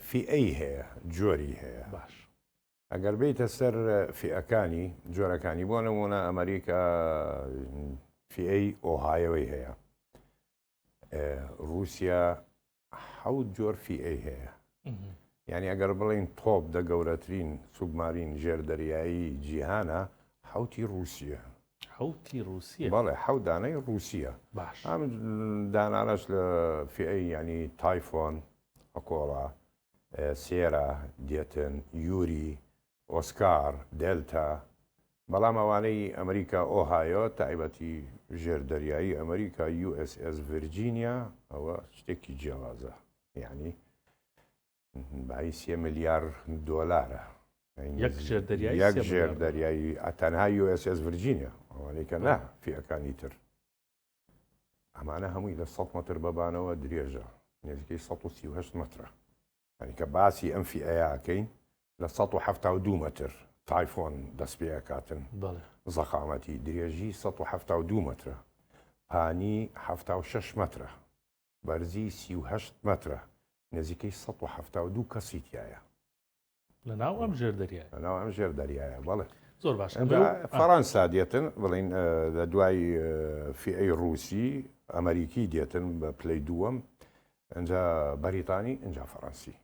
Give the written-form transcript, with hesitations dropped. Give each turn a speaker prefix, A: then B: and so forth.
A: فئەی هەیە جۆری هەیە
B: باش
A: ئەگەر بیتە سەر فئەکانی جۆرەکانی بۆ نمونە ئەمریکا فئەی ئۆهایەوەی هەیە رووسیا حەوت جۆر فئەی هەیە یعنی ئەگەر بڵین تۆپ دە گەورەترین سوبمارین ژێردەریایی جیهانە حوتی رووسیە
B: حوتی رووسیە
A: بەڵێ حەوت دانەی رووسیە
B: باش
A: ئەم دانانەش لە فئەی ینی تایفۆن ئۆکۆڵا سێرا دێتن یوری ئۆسکار دلتا بەڵام ئەوانەی ئەمریکا ئۆهایۆ تایبەتی ژێردەریایی ئەمریکا USS ڤرجینیا ئەوە شتێکی جیاوازە یعنی بای 3 ملیار دۆلارە
B: یەک ژێردەریایی
A: یەک ژێردەریایی تەنها USS ڤرجینیا ئەوانەی کە نا فئەکانی تر ئەمانە هەمووی لە 100 متر بەبانەوە درێژە نزیکەی 138 مترە ینی کە باسی ئەم فئەیەکەین لە 172 متر تایفۆن دەست پێ کاتن زەخامەتی درێژی 172 مترە پانی 76 مترە بەرزی 38 مترە نزیکەی 172 کەسی تایە
B: لەناو ئەم ژێردەریایە
A: لەناو ئەم ژێردەریایە بەڵێ
B: زۆر باش
A: فەڕەنسا دێتن بڵین لە دوای فئەی رووسی ئەمریکی دێتن بە پلەی دووەم ئەنجا بەریتانی ئەنجا فەڕەنسی